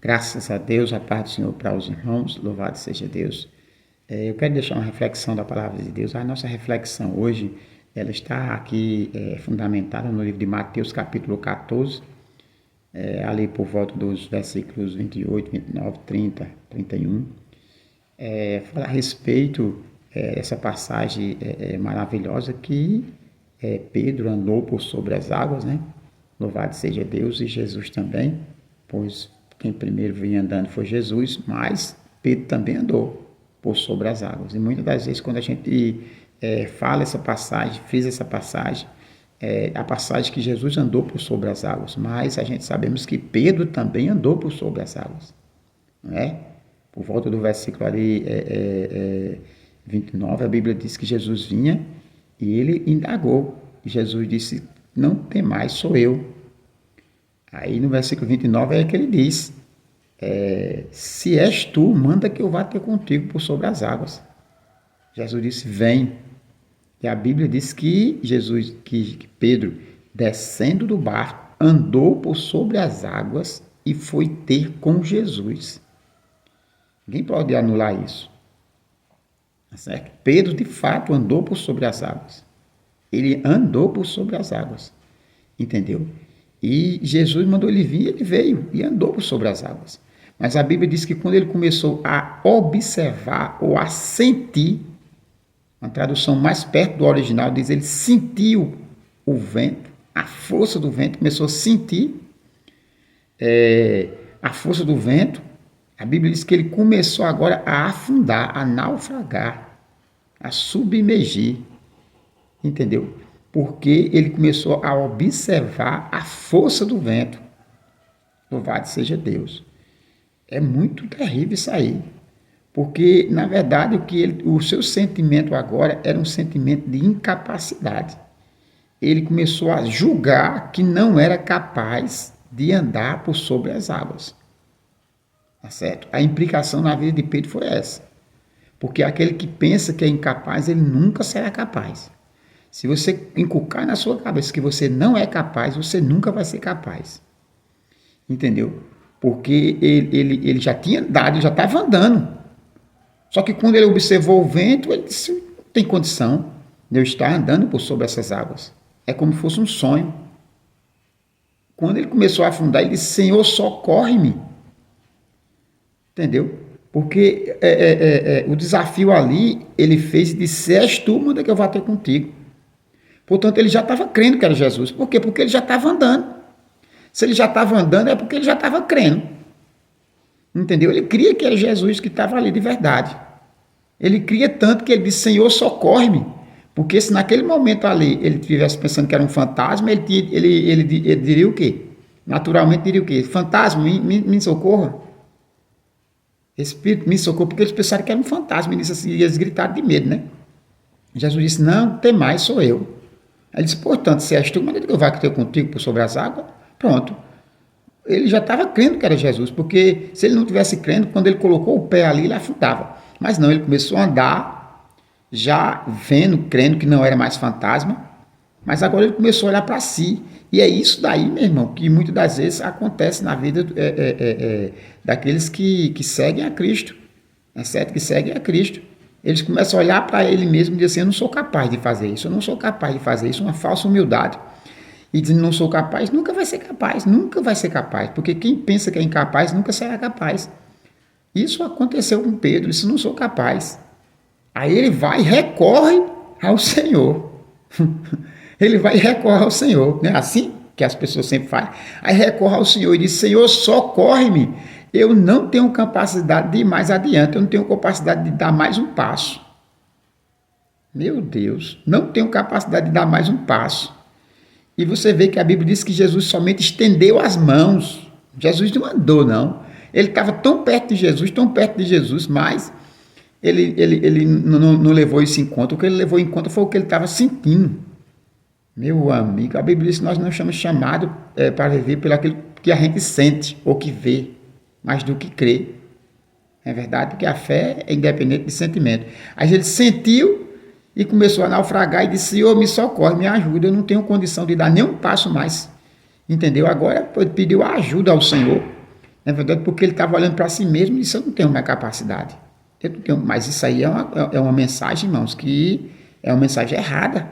Graças a Deus, a paz do Senhor para os irmãos, louvado seja Deus. Eu quero deixar uma reflexão da palavra de Deus. A nossa reflexão hoje, ela está aqui fundamentada no livro de Mateus, capítulo 14, ali por volta dos versículos 28, 29, 30, 31. Fala a respeito dessa passagem maravilhosa que Pedro andou por sobre as águas, né? Louvado seja Deus, e Jesus também, pois quem primeiro vinha andando foi Jesus, mas Pedro também andou por sobre as águas. E muitas das vezes, quando a gente fala essa passagem, fez essa passagem, a passagem que Jesus andou por sobre as águas, mas a gente sabemos que Pedro também andou por sobre as águas, não é? Por volta do versículo ali 29, a Bíblia diz que Jesus vinha e ele indagou. E Jesus disse: não tem mais, sou eu. Aí no versículo 29 é que ele diz: se és tu, manda que eu vá ter contigo por sobre as águas. Jesus disse: vem. E a Bíblia diz que que Pedro, descendo do barco, andou por sobre as águas e foi ter com Jesus. Ninguém pode anular isso. Tá certo? Pedro, de fato, andou por sobre as águas. Ele andou por sobre as águas. Entendeu? E Jesus mandou ele vir, ele veio e andou por sobre as águas. Mas a Bíblia diz que quando ele começou a observar ou a sentir, uma tradução mais perto do original diz: ele sentiu o vento, a força do vento, começou a sentir a força do vento. A Bíblia diz que ele começou agora a afundar, a naufragar, a submergir, entendeu? Porque ele começou a observar a força do vento. Louvado seja Deus. É muito terrível isso aí, porque, na verdade, o seu sentimento agora era um sentimento de incapacidade. Ele começou a julgar que não era capaz de andar por sobre as águas. Tá certo? A implicação na vida de Pedro foi essa. Porque aquele que pensa que é incapaz, ele nunca será capaz. Se você inculcar na sua cabeça que você não é capaz, você nunca vai ser capaz. Entendeu? Porque ele já tinha andado, já estava andando. Só que quando ele observou o vento, ele disse: não tem condição de eu estar andando por sobre essas águas. É como se fosse um sonho. Quando ele começou a afundar, ele disse: Senhor, socorre-me. Entendeu? Porque o desafio ali, ele fez e disse: se és tu, manda que eu vá ter contigo. Portanto, ele já estava crendo que era Jesus. Por quê? Porque ele já estava andando. Se ele já estava andando, é porque ele já estava crendo. Entendeu? Ele cria que era Jesus que estava ali de verdade. Ele cria tanto que ele disse: Senhor, socorre-me. Porque se naquele momento ali ele estivesse pensando que era um fantasma, ele diria o quê? Naturalmente diria o quê? Fantasma, me socorra. Espírito, me socorra. Porque eles pensaram que era um fantasma. E eles gritaram de medo, né? Jesus disse: não tem mais, sou eu. Aí ele disse: portanto, se és tu, manda que eu vá ter contigo por sobre as águas. Pronto. Ele já estava crendo que era Jesus, porque se ele não tivesse crendo, quando ele colocou o pé ali, ele afundava. Mas não, ele começou a andar, já vendo, crendo que não era mais fantasma, mas agora ele começou a olhar para si. E é isso daí, meu irmão, que muitas das vezes acontece na vida daqueles que seguem a Cristo, é certo? Que seguem a Cristo. Eles começam a olhar para ele mesmo e dizem assim: eu não sou capaz de fazer isso, eu não sou capaz de fazer isso, uma falsa humildade. E dizendo: não sou capaz, nunca vai ser capaz, nunca vai ser capaz, porque quem pensa que é incapaz nunca será capaz. Isso aconteceu com Pedro, disse: não sou capaz. Aí ele vai e recorre ao Senhor. Ele vai e recorre ao Senhor, não é assim que as pessoas sempre fazem? Aí recorre ao Senhor e diz: Senhor, socorre-me. Eu não tenho capacidade de ir mais adiante, eu não tenho capacidade de dar mais um passo. Meu Deus, não tenho capacidade de dar mais um passo. E você vê que a Bíblia diz que Jesus somente estendeu as mãos. Jesus não andou, não. Ele estava tão perto de Jesus, mas ele não levou isso em conta. O que ele levou em conta foi o que ele estava sentindo. Meu amigo, a Bíblia diz que nós não somos chamados para viver pelo aquilo que a gente sente ou que vê, mas do que crê. É verdade? Porque a fé é independente de sentimento. Aí ele sentiu e começou a naufragar e disse: Senhor, me socorre, me ajuda, eu não tenho condição de dar nem um passo mais. Entendeu? Agora pediu ajuda ao Senhor. Na verdade, porque ele estava olhando para si mesmo e disse: eu não tenho mais capacidade. Eu não tenho, mas isso aí é uma mensagem, irmãos, que é uma mensagem errada.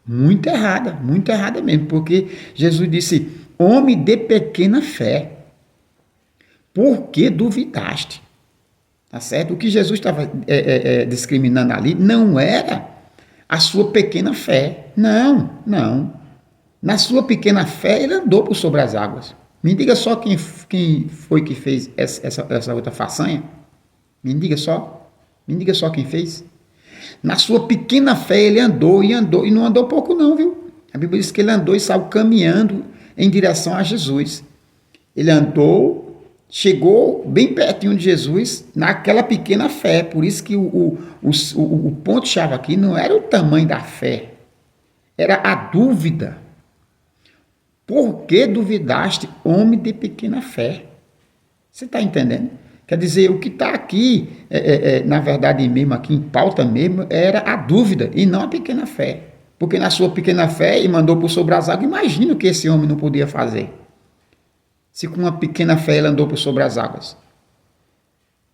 Muito errada mesmo. Porque Jesus disse: homem de pequena fé, por que duvidaste? Tá certo? O que Jesus estava discriminando ali não era a sua pequena fé. Não, não. Na sua pequena fé, ele andou por sobre as águas. Me diga só quem foi que fez essa outra façanha. Me diga só. Me diga só quem fez. Na sua pequena fé, ele andou e andou. E não andou pouco não, viu? A Bíblia diz que ele andou e saiu caminhando em direção a Jesus. Ele andou, chegou bem pertinho de Jesus naquela pequena fé. Por isso que o ponto-chave aqui não era o tamanho da fé. Era a dúvida. Por que duvidaste, homem de pequena fé? Você está entendendo? Quer dizer, o que está aqui, na verdade mesmo, aqui em pauta mesmo, era a dúvida e não a pequena fé. Porque na sua pequena fé, ele mandou por sobre as águas. Imagina o que esse homem não podia fazer. Se com uma pequena fé ele andou por sobre as águas.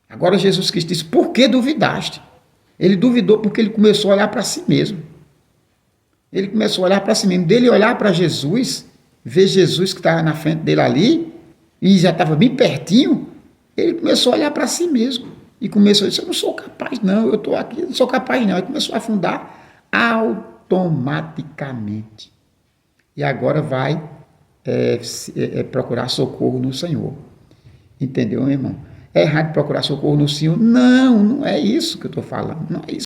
Agora Jesus Cristo disse: por que duvidaste? Ele duvidou porque ele começou a olhar para si mesmo. Ele começou a olhar para si mesmo. Dele olhar para Jesus, ver Jesus que estava na frente dele ali, e já estava bem pertinho, ele começou a olhar para si mesmo. E começou a dizer: eu não sou capaz não, eu estou aqui, não sou capaz não. Ele começou a afundar automaticamente. E agora vai procurar socorro no Senhor. Entendeu, meu irmão? É errado procurar socorro no Senhor? Não, não é isso que eu estou falando. Não é isso.